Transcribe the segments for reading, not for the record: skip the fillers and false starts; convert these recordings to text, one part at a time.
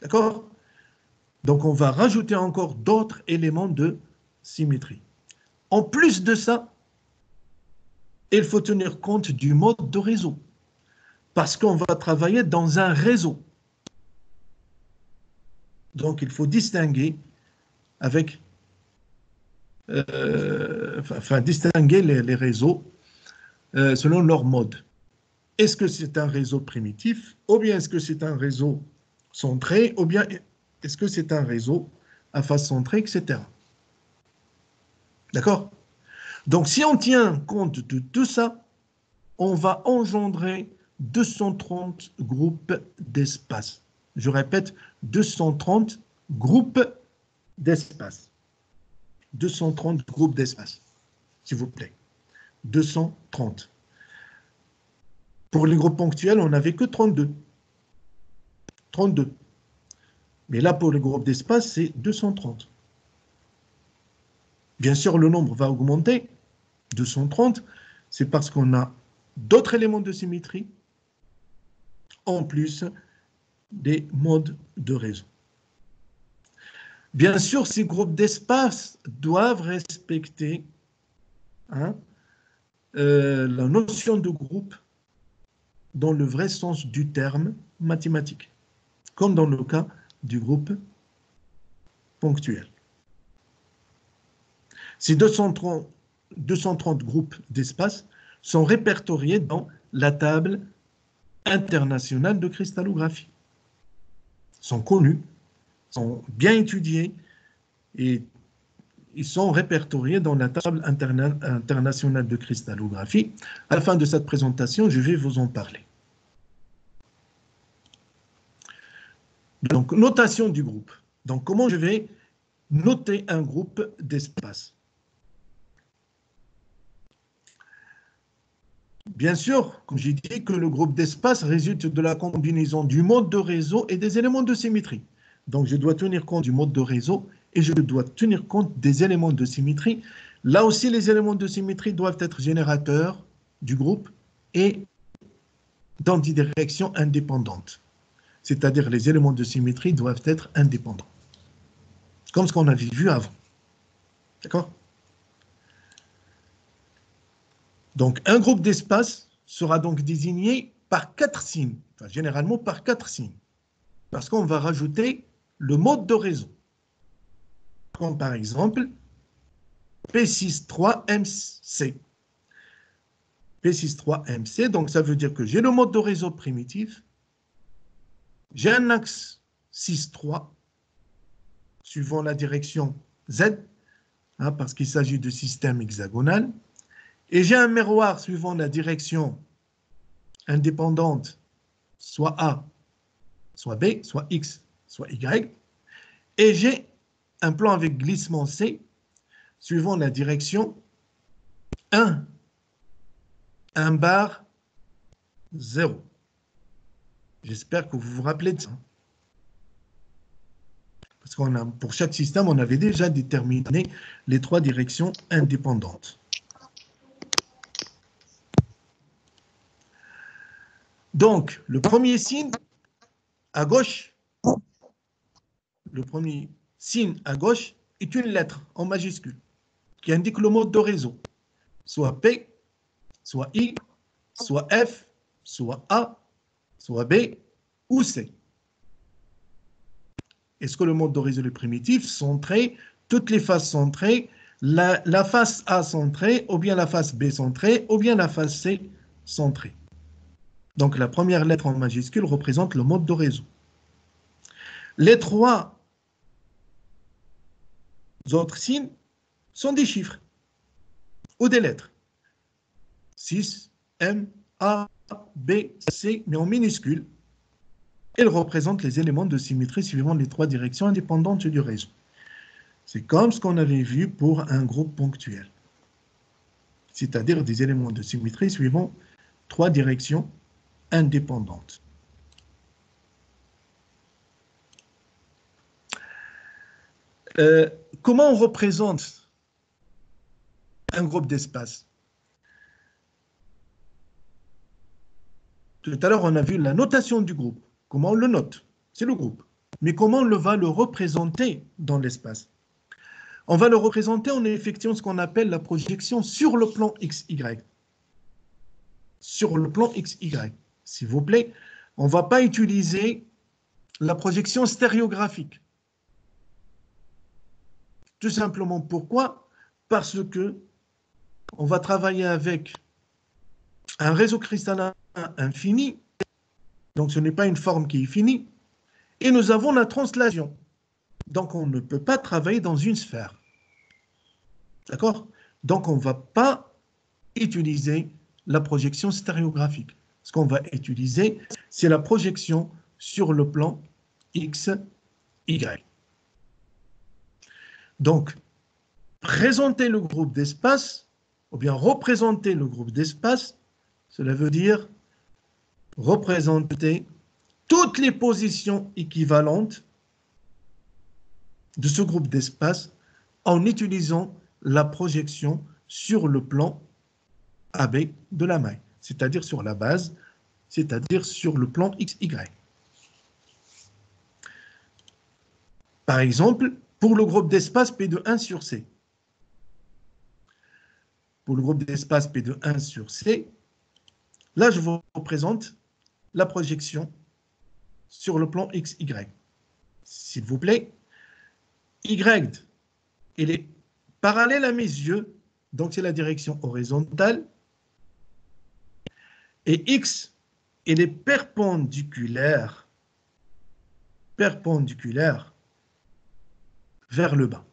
D'accord? Donc, on va rajouter encore d'autres éléments de symétrie. En plus de ça, il faut tenir compte du mode de réseau, parce qu'on va travailler dans un réseau. Donc, il faut distinguer avec, distinguer les réseaux selon leur mode. Est-ce que c'est un réseau primitif, ou bien est-ce que c'est un réseau centré, ou bien est-ce que c'est un réseau à face centrée, etc. D'accord? Donc, si on tient compte de tout ça, on va engendrer 230 groupes d'espace. Je répète, 230 groupes d'espace. 230 groupes d'espace, s'il vous plaît. 230. Pour les groupes ponctuels, on n'avait que 32. 32. Mais là, pour les groupes d'espace, c'est 230. Bien sûr, le nombre va augmenter. 230, c'est parce qu'on a d'autres éléments de symétrie, en plus des modes de réseau. Bien sûr, ces groupes d'espace doivent respecter la notion de groupe dans le vrai sens du terme mathématique, comme dans le cas du groupe ponctuel. Ces 230 groupes d'espace sont répertoriés dans la table internationale de cristallographie. Ils sont connus, sont bien étudiés et ils sont répertoriés dans la table internationale de cristallographie. À la fin de cette présentation, je vais vous en parler. Donc, notation du groupe. Donc, comment je vais noter un groupe d'espace? Bien sûr, comme j'ai dit, que le groupe d'espace résulte de la combinaison du mode de réseau et des éléments de symétrie. Donc, je dois tenir compte du mode de réseau et je dois tenir compte des éléments de symétrie. Là aussi, les éléments de symétrie doivent être générateurs du groupe et dans des directions indépendantes. C'est-à-dire les éléments de symétrie doivent être indépendants. Comme ce qu'on avait vu avant. D'accord? Donc, un groupe d'espace sera donc désigné par 4 signes, enfin, généralement par 4 signes, parce qu'on va rajouter le mode de réseau, comme par exemple P63MC. P63MC, donc ça veut dire que j'ai le mode de réseau primitif, j'ai un axe 6,3 suivant la direction Z, parce qu'il s'agit de système hexagonal, et j'ai un miroir suivant la direction indépendante, soit A, soit B, soit X, soit Y, et j'ai un plan avec glissement C suivant la direction 1, 1 bar 0. J'espère que vous vous rappelez de ça. Parce qu'on a, pour chaque système, on avait déjà déterminé les 3 directions indépendantes. Donc, le premier signe à gauche, le premier signe à gauche est une lettre en majuscule qui indique le mode de réseau, soit P, soit I, soit F, soit A, soit B ou C. Est-ce que le mode de réseau est primitif, centré, toutes les faces centrées, la face A centrée, ou bien la face B centrée, ou bien la face C centrée. Donc la première lettre en majuscule représente le mode de réseau. Les 3 autres signes sont des chiffres ou des lettres. 6, M, A, B, C, mais en minuscule. Ils représentent les éléments de symétrie suivant les 3 directions indépendantes du réseau. C'est comme ce qu'on avait vu pour un groupe ponctuel, c'est-à-dire des éléments de symétrie suivant 3 directions indépendantes. Comment on représente un groupe d'espace? Tout à l'heure, on a vu la notation du groupe. Comment on le note? C'est le groupe. Mais comment on va le représenter dans l'espace? On va le représenter en effectuant ce qu'on appelle la projection sur le plan XY. Sur le plan XY. S'il vous plaît, on ne va pas utiliser la projection stéréographique. Tout simplement pourquoi? Parce que on va travailler avec un réseau cristallin infini, donc ce n'est pas une forme qui est finie, et nous avons la translation. Donc on ne peut pas travailler dans une sphère. D'accord? Donc on ne va pas utiliser la projection stéréographique. Ce qu'on va utiliser, c'est la projection sur le plan X, Y. Donc, présenter le groupe d'espace, ou bien représenter le groupe d'espace, cela veut dire représenter toutes les positions équivalentes de ce groupe d'espace en utilisant la projection sur le plan AB de la maille, c'est-à-dire sur la base, c'est-à-dire sur le plan XY. Par exemple, pour le groupe d'espace P de 1 sur C. Pour le groupe d'espace P de 1 sur C, là, je vous représente la projection sur le plan XY. S'il vous plaît, Y, il est parallèle à mes yeux, donc c'est la direction horizontale, et X, il est perpendiculaire vers le bas.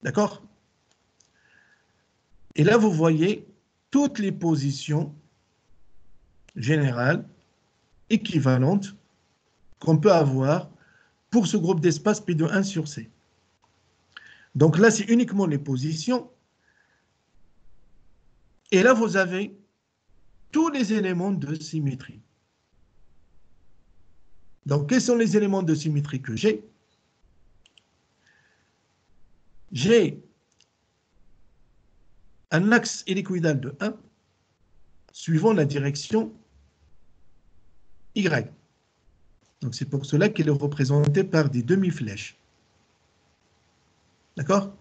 D'accord? Et là, vous voyez toutes les positions générales équivalentes qu'on peut avoir pour ce groupe d'espace P de 1 sur C. Donc là, c'est uniquement les positions. Et là, vous avez tous les éléments de symétrie. Donc, quels sont les éléments de symétrie que j'ai? J'ai un axe hélicoïdal de 1 suivant la direction Y. Donc, c'est pour cela qu'il est représenté par des demi-flèches. D'accord?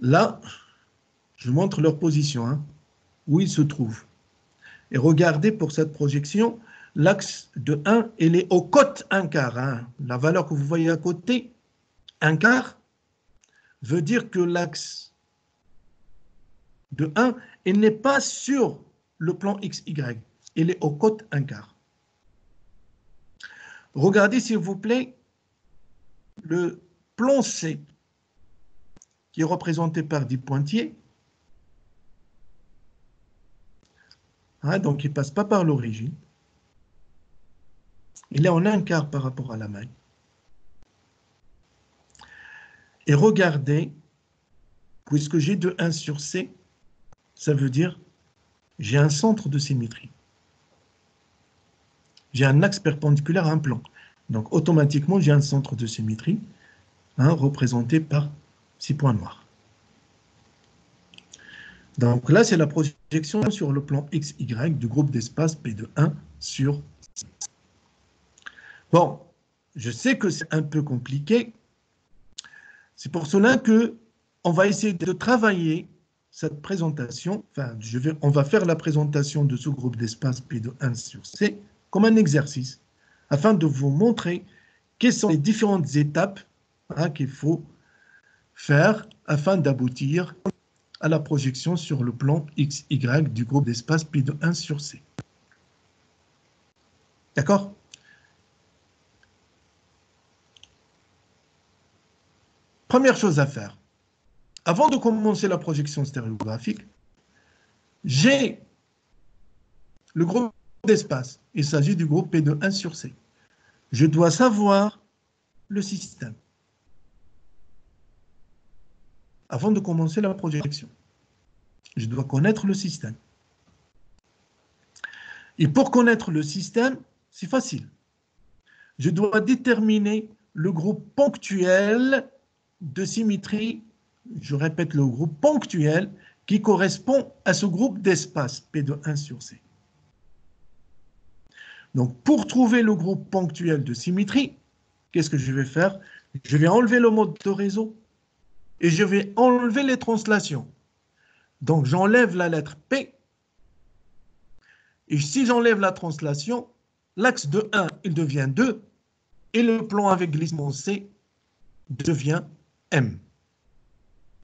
Là, je montre leur position, hein, où ils se trouvent. Et regardez pour cette projection, l'axe de 1, il est au côté 1 quart. Hein. La valeur que vous voyez à côté, 1 quart, veut dire que l'axe de 1, il n'est pas sur le plan XY. Il est au côté 1 quart. Regardez, s'il vous plaît, le plan C, qui est représenté par des pointillés. Hein, donc, il ne passe pas par l'origine. Il est en 1 quart par rapport à la maille. Et regardez, puisque j'ai de 1 sur C, ça veut dire j'ai un centre de symétrie. J'ai un axe perpendiculaire à un plan. Donc, automatiquement, j'ai un centre de symétrie, hein, représenté par ces points noirs. Donc là, c'est la projection sur le plan XY du groupe d'espace P de 1 sur C. Bon, je sais que c'est un peu compliqué. C'est pour cela qu'on va essayer de travailler cette présentation. Enfin, on va faire la présentation de ce groupe d'espace P de 1 sur C comme un exercice, afin de vous montrer quelles sont les différentes étapes, hein, qu'il faut faire afin d'aboutir à la projection sur le plan XY du groupe d'espace P de 1 sur C. D'accord? Première chose à faire, avant de commencer la projection stéréographique, j'ai le groupe d'espace. Il s'agit du groupe P de 1 sur C. Je dois savoir le système avant de commencer la projection. Je dois connaître le système. Et pour connaître le système, c'est facile. Je dois déterminer le groupe ponctuel de symétrie, je répète, le groupe ponctuel qui correspond à ce groupe d'espace P de 1 sur C. Donc, pour trouver le groupe ponctuel de symétrie, qu'est-ce que je vais faire? Je vais enlever le mode de réseau et je vais enlever les translations. Donc, j'enlève la lettre P. Et si j'enlève la translation, l'axe de 1, il devient 2. Et le plan avec glissement C devient M.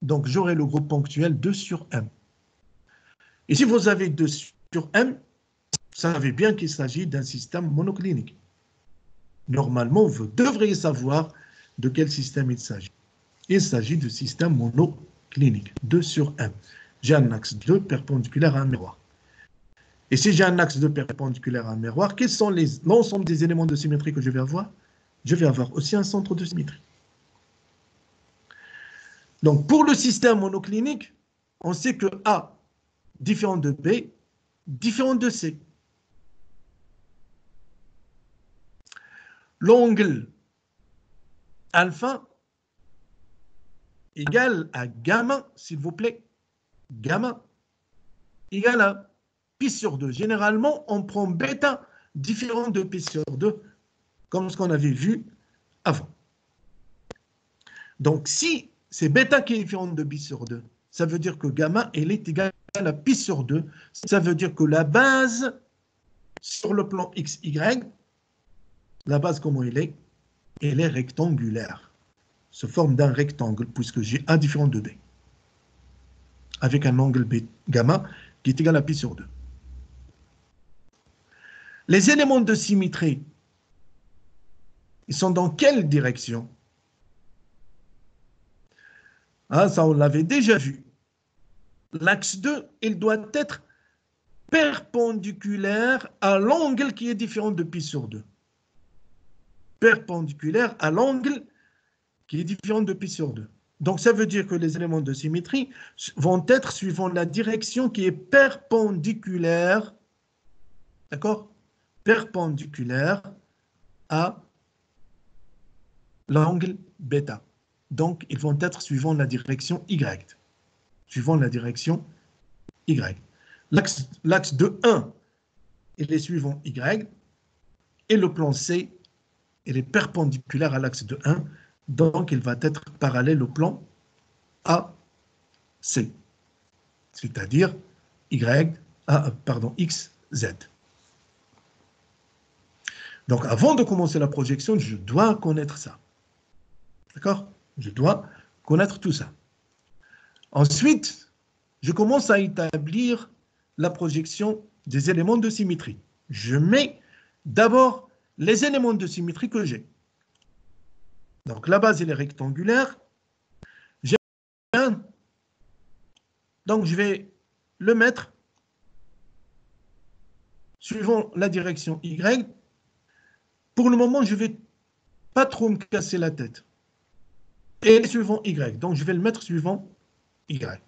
Donc, j'aurai le groupe ponctuel 2 sur M. Et si vous avez 2 sur M, vous savez bien qu'il s'agit d'un système monoclinique. Normalement, vous devriez savoir de quel système il s'agit. Il s'agit du système monoclinique, 2 sur M. J'ai un axe 2 perpendiculaire à un miroir. Et si j'ai un axe 2 perpendiculaire à un miroir, quels sont l'ensemble des éléments de symétrie que je vais avoir? Je vais avoir aussi un centre de symétrie. Donc, pour le système monoclinique, on sait que A différent de B, différent de C. L'angle alpha égale à gamma, s'il vous plaît. Gamma égale à pi sur 2. Généralement, on prend bêta différent de pi sur 2, comme ce qu'on avait vu avant. Donc, si c'est bêta qui est différent de pi sur 2, ça veut dire que gamma, elle est égale à pi sur 2. Ça veut dire que la base, sur le plan XY, la base, comment elle est? Elle est rectangulaire. Se forme d'un rectangle, puisque j'ai A différent de B. Avec un angle B, gamma qui est égal à pi sur 2. Les éléments de symétrie, ils sont dans quelle direction? Ah, ça, on l'avait déjà vu. L'axe 2, il doit être perpendiculaire à l'angle qui est différent de pi sur 2. Perpendiculaire à l'angle qui est différent de pi sur 2. Donc, ça veut dire que les éléments de symétrie vont être suivant la direction qui est perpendiculaire, d'accord? Perpendiculaire à l'angle bêta. Donc, ils vont être suivant la direction Y. Suivant la direction Y. L'axe de 1, il est suivant Y. Et le plan C, il est perpendiculaire à l'axe de 1. Donc, il va être parallèle au plan AC. C'est-à-dire X, Z. Donc, avant de commencer la projection, je dois connaître ça. D'accord? Je dois connaître tout ça. Ensuite, je commence à établir la projection des éléments de symétrie. Je mets d'abord les éléments de symétrie que j'ai. Donc, la base, elle est rectangulaire. J'ai un. Donc, je vais le mettre suivant la direction Y. Pour le moment, je ne vais pas trop me casser la tête. Et suivant Y. Donc, je vais le mettre suivant Y.